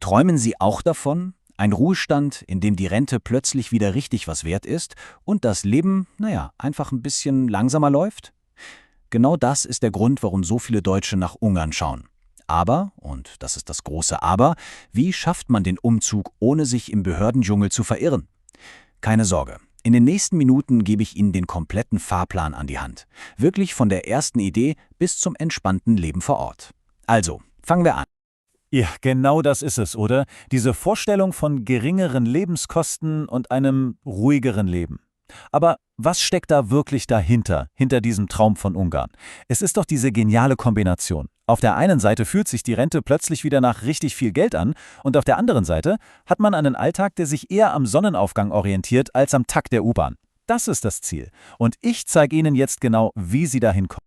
Träumen Sie auch davon? Ein Ruhestand, in dem die Rente plötzlich wieder richtig was wert ist und das Leben, einfach ein bisschen langsamer läuft? Genau das ist der Grund, warum so viele Deutsche nach Ungarn schauen. Aber, und das ist das große Aber, wie schafft man den Umzug, ohne sich im Behördendschungel zu verirren? Keine Sorge. In den nächsten Minuten gebe ich Ihnen den kompletten Fahrplan an die Hand. Wirklich von der ersten Idee bis zum entspannten Leben vor Ort. Also, fangen wir an. Ja, genau das ist es, oder? Diese Vorstellung von geringeren Lebenskosten und einem ruhigeren Leben. Aber was steckt da wirklich dahinter, hinter diesem Traum von Ungarn? Es ist doch diese geniale Kombination. Auf der einen Seite fühlt sich die Rente plötzlich wieder nach richtig viel Geld an und auf der anderen Seite hat man einen Alltag, der sich eher am Sonnenaufgang orientiert als am Takt der U-Bahn. Das ist das Ziel. Und ich zeige Ihnen jetzt genau, wie Sie dahin kommen.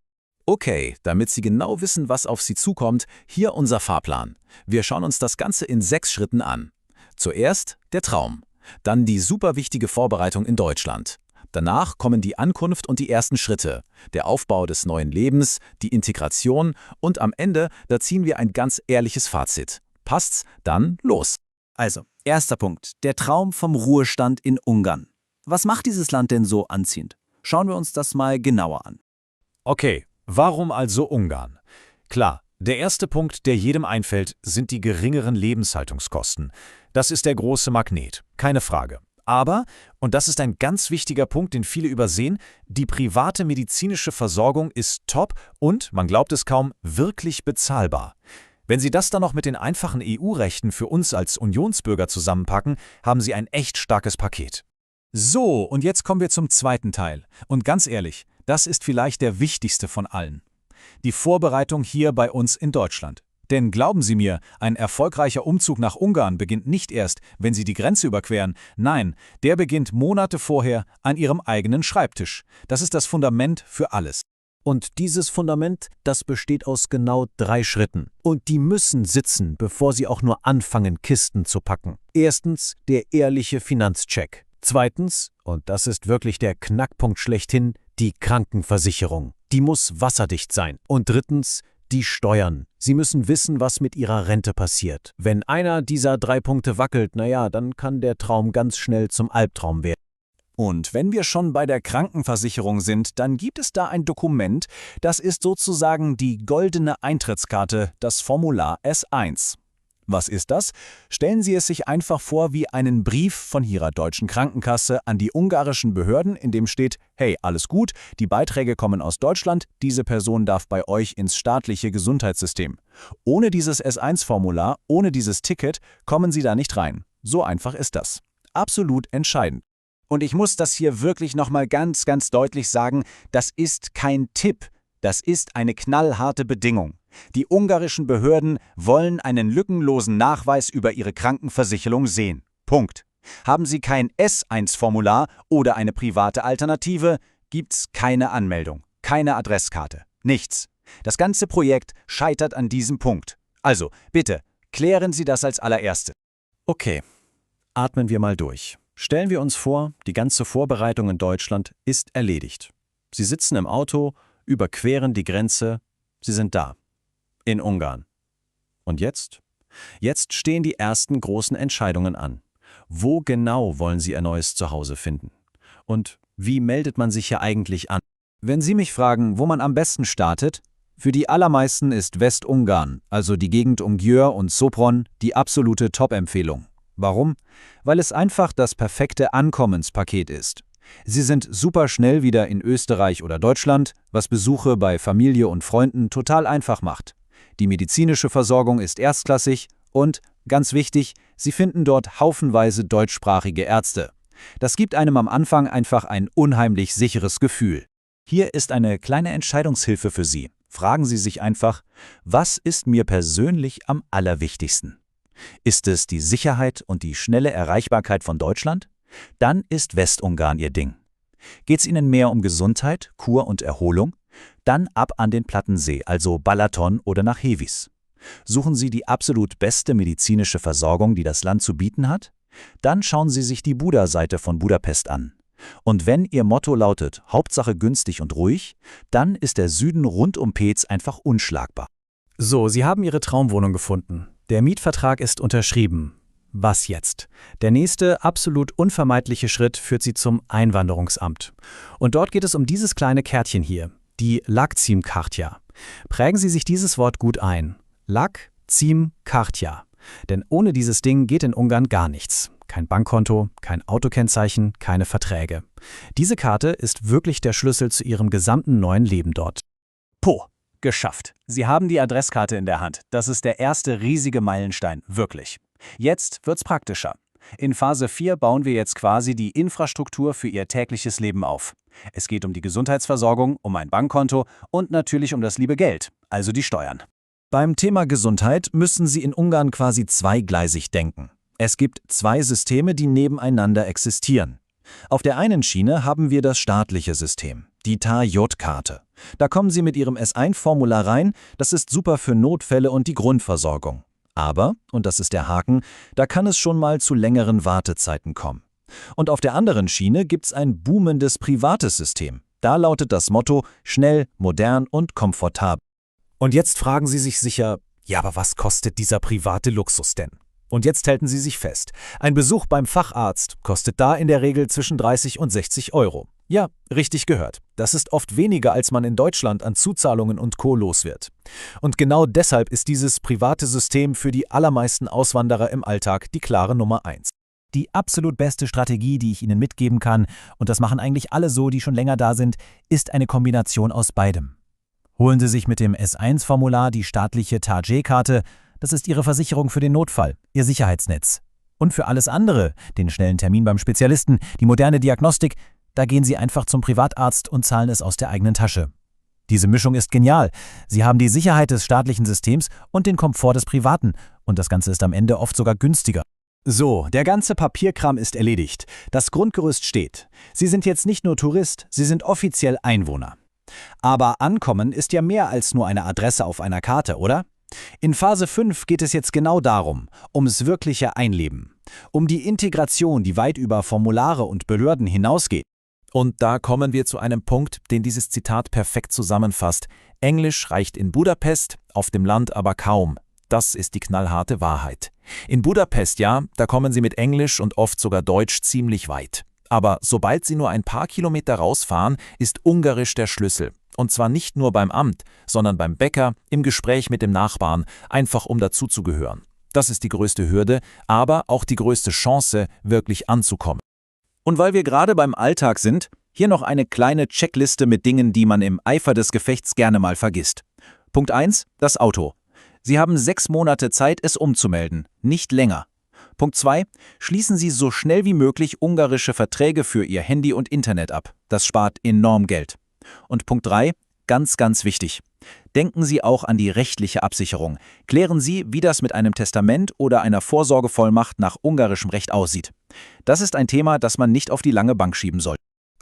Okay, damit Sie genau wissen, was auf Sie zukommt, hier unser Fahrplan. Wir schauen uns das Ganze in 6 Schritten an. Zuerst der Traum, dann die super wichtige Vorbereitung in Deutschland. Danach kommen die Ankunft und die ersten Schritte, der Aufbau des neuen Lebens, die Integration und am Ende, da ziehen wir ein ganz ehrliches Fazit. Passt's? Dann los! Also, erster Punkt, der Traum vom Ruhestand in Ungarn. Was macht dieses Land denn so anziehend? Schauen wir uns das mal genauer an. Okay, warum also Ungarn? Klar, der erste Punkt, der jedem einfällt, sind die geringeren Lebenshaltungskosten. Das ist der große Magnet, keine Frage. Aber, und das ist ein ganz wichtiger Punkt, den viele übersehen, die private medizinische Versorgung ist top und, man glaubt es kaum, wirklich bezahlbar. Wenn Sie das dann noch mit den einfachen EU-Rechten für uns als Unionsbürger zusammenpacken, haben Sie ein echt starkes Paket. So, und jetzt kommen wir zum zweiten Teil. Und ganz ehrlich, das ist vielleicht der wichtigste von allen. Die Vorbereitung hier bei uns in Deutschland. Denn glauben Sie mir, ein erfolgreicher Umzug nach Ungarn beginnt nicht erst, wenn Sie die Grenze überqueren. Nein, der beginnt Monate vorher an Ihrem eigenen Schreibtisch. Das ist das Fundament für alles. Und dieses Fundament, das besteht aus genau 3 Schritten. Und die müssen sitzen, bevor Sie auch nur anfangen, Kisten zu packen. Erstens, der ehrliche Finanzcheck. Zweitens, und das ist wirklich der Knackpunkt schlechthin, die Krankenversicherung. Die muss wasserdicht sein. Und drittens, die Steuern. Sie müssen wissen, was mit Ihrer Rente passiert. Wenn einer dieser 3 Punkte wackelt, dann kann der Traum ganz schnell zum Albtraum werden. Und wenn wir schon bei der Krankenversicherung sind, dann gibt es da ein Dokument, das ist sozusagen die goldene Eintrittskarte, das Formular S1. Was ist das? Stellen Sie es sich einfach vor wie einen Brief von Ihrer deutschen Krankenkasse an die ungarischen Behörden, in dem steht, hey, alles gut, die Beiträge kommen aus Deutschland, diese Person darf bei euch ins staatliche Gesundheitssystem. Ohne dieses S1-Formular, ohne dieses Ticket, kommen Sie da nicht rein. So einfach ist das. Absolut entscheidend. Und ich muss das hier wirklich nochmal ganz, ganz deutlich sagen, das ist kein Tipp, das ist eine knallharte Bedingung. Die ungarischen Behörden wollen einen lückenlosen Nachweis über ihre Krankenversicherung sehen. Punkt. Haben Sie kein S1-Formular oder eine private Alternative, gibt's keine Anmeldung, keine Adresskarte, nichts. Das ganze Projekt scheitert an diesem Punkt. Also, bitte, klären Sie das als allererstes. Okay, atmen wir mal durch. Stellen wir uns vor, die ganze Vorbereitung in Deutschland ist erledigt. Sie sitzen im Auto, überqueren die Grenze, Sie sind da. In Ungarn. Und jetzt? Jetzt stehen die ersten großen Entscheidungen an. Wo genau wollen Sie Ihr neues Zuhause finden? Und wie meldet man sich hier eigentlich an? Wenn Sie mich fragen, wo man am besten startet, für die allermeisten ist Westungarn, also die Gegend um Győr und Sopron, die absolute Top-Empfehlung. Warum? Weil es einfach das perfekte Ankommenspaket ist. Sie sind super schnell wieder in Österreich oder Deutschland, was Besuche bei Familie und Freunden total einfach macht. Die medizinische Versorgung ist erstklassig und, ganz wichtig, Sie finden dort haufenweise deutschsprachige Ärzte. Das gibt einem am Anfang einfach ein unheimlich sicheres Gefühl. Hier ist eine kleine Entscheidungshilfe für Sie. Fragen Sie sich einfach, was ist mir persönlich am allerwichtigsten? Ist es die Sicherheit und die schnelle Erreichbarkeit von Deutschland? Dann ist Westungarn Ihr Ding. Geht es Ihnen mehr um Gesundheit, Kur und Erholung? Dann ab an den Plattensee, also Balaton oder nach Hevis. Suchen Sie die absolut beste medizinische Versorgung, die das Land zu bieten hat? Dann schauen Sie sich die Buda-Seite von Budapest an. Und wenn Ihr Motto lautet, Hauptsache günstig und ruhig, dann ist der Süden rund um Pécs einfach unschlagbar. So, Sie haben Ihre Traumwohnung gefunden. Der Mietvertrag ist unterschrieben. Was jetzt? Der nächste, absolut unvermeidliche Schritt führt Sie zum Einwanderungsamt. Und dort geht es um dieses kleine Kärtchen hier, die Lakcim-Kartja. Prägen Sie sich dieses Wort gut ein. Lakcim-Kartja. Denn ohne dieses Ding geht in Ungarn gar nichts. Kein Bankkonto, kein Autokennzeichen, keine Verträge. Diese Karte ist wirklich der Schlüssel zu Ihrem gesamten neuen Leben dort. Geschafft. Sie haben die Adresskarte in der Hand. Das ist der erste riesige Meilenstein, wirklich. Jetzt wird's praktischer. In Phase 4 bauen wir jetzt quasi die Infrastruktur für Ihr tägliches Leben auf. Es geht um die Gesundheitsversorgung, um ein Bankkonto und natürlich um das liebe Geld, also die Steuern. Beim Thema Gesundheit müssen Sie in Ungarn quasi zweigleisig denken. Es gibt zwei Systeme, die nebeneinander existieren. Auf der einen Schiene haben wir das staatliche System, die TAJ-Karte. Da kommen Sie mit Ihrem S1-Formular rein, das ist super für Notfälle und die Grundversorgung. Aber, und das ist der Haken, da kann es schon mal zu längeren Wartezeiten kommen. Und auf der anderen Schiene gibt's ein boomendes privates System. Da lautet das Motto: schnell, modern und komfortabel. Und jetzt fragen Sie sich sicher, ja, aber was kostet dieser private Luxus denn? Und jetzt halten Sie sich fest, ein Besuch beim Facharzt kostet da in der Regel zwischen 30 und 60 Euro. Ja, richtig gehört. Das ist oft weniger, als man in Deutschland an Zuzahlungen und Co. los wird. Und genau deshalb ist dieses private System für die allermeisten Auswanderer im Alltag die klare Nummer 1. Die absolut beste Strategie, die ich Ihnen mitgeben kann, und das machen eigentlich alle so, die schon länger da sind, ist eine Kombination aus beidem. Holen Sie sich mit dem S1-Formular die staatliche TAJ-Karte. Das ist Ihre Versicherung für den Notfall, Ihr Sicherheitsnetz. Und für alles andere, den schnellen Termin beim Spezialisten, die moderne Diagnostik, da gehen Sie einfach zum Privatarzt und zahlen es aus der eigenen Tasche. Diese Mischung ist genial. Sie haben die Sicherheit des staatlichen Systems und den Komfort des Privaten. Und das Ganze ist am Ende oft sogar günstiger. So, der ganze Papierkram ist erledigt. Das Grundgerüst steht. Sie sind jetzt nicht nur Tourist, Sie sind offiziell Einwohner. Aber Ankommen ist ja mehr als nur eine Adresse auf einer Karte, oder? In Phase 5 geht es jetzt genau darum, ums wirkliche Einleben, um die Integration, die weit über Formulare und Behörden hinausgeht. Und da kommen wir zu einem Punkt, den dieses Zitat perfekt zusammenfasst. Englisch reicht in Budapest, auf dem Land aber kaum. Das ist die knallharte Wahrheit. In Budapest ja, da kommen Sie mit Englisch und oft sogar Deutsch ziemlich weit. Aber sobald Sie nur ein paar Kilometer rausfahren, ist Ungarisch der Schlüssel. Und zwar nicht nur beim Amt, sondern beim Bäcker, im Gespräch mit dem Nachbarn, einfach um dazuzugehören. Das ist die größte Hürde, aber auch die größte Chance, wirklich anzukommen. Und weil wir gerade beim Alltag sind, hier noch eine kleine Checkliste mit Dingen, die man im Eifer des Gefechts gerne mal vergisst. Punkt 1, das Auto. Sie haben 6 Monate Zeit, es umzumelden, nicht länger. Punkt 2, schließen Sie so schnell wie möglich ungarische Verträge für Ihr Handy und Internet ab. Das spart enorm Geld. Und Punkt 3, ganz, ganz wichtig. Denken Sie auch an die rechtliche Absicherung. Klären Sie, wie das mit einem Testament oder einer Vorsorgevollmacht nach ungarischem Recht aussieht. Das ist ein Thema, das man nicht auf die lange Bank schieben soll.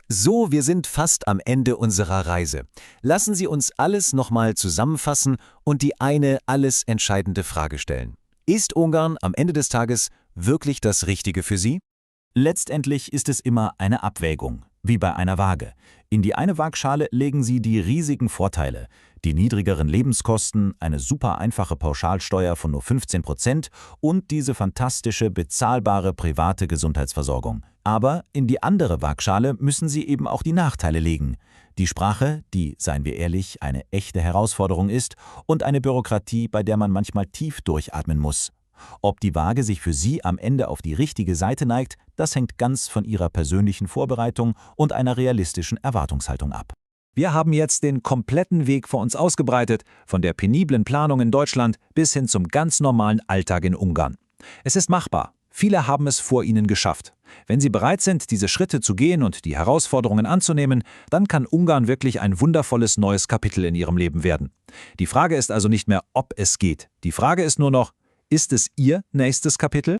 So, wir sind fast am Ende unserer Reise. Lassen Sie uns alles nochmal zusammenfassen und die eine alles entscheidende Frage stellen. Ist Ungarn am Ende des Tages wirklich das Richtige für Sie? Letztendlich ist es immer eine Abwägung, wie bei einer Waage. In die eine Waagschale legen Sie die riesigen Vorteile, die niedrigeren Lebenskosten, eine super einfache Pauschalsteuer von nur 15% und diese fantastische, bezahlbare private Gesundheitsversorgung. Aber in die andere Waagschale müssen Sie eben auch die Nachteile legen. Die Sprache, die, seien wir ehrlich, eine echte Herausforderung ist und eine Bürokratie, bei der man manchmal tief durchatmen muss. Ob die Waage sich für Sie am Ende auf die richtige Seite neigt, das hängt ganz von Ihrer persönlichen Vorbereitung und einer realistischen Erwartungshaltung ab. Wir haben jetzt den kompletten Weg vor uns ausgebreitet, von der peniblen Planung in Deutschland bis hin zum ganz normalen Alltag in Ungarn. Es ist machbar. Viele haben es vor Ihnen geschafft. Wenn Sie bereit sind, diese Schritte zu gehen und die Herausforderungen anzunehmen, dann kann Ungarn wirklich ein wundervolles neues Kapitel in Ihrem Leben werden. Die Frage ist also nicht mehr, ob es geht. Die Frage ist nur noch, ist es Ihr nächstes Kapitel?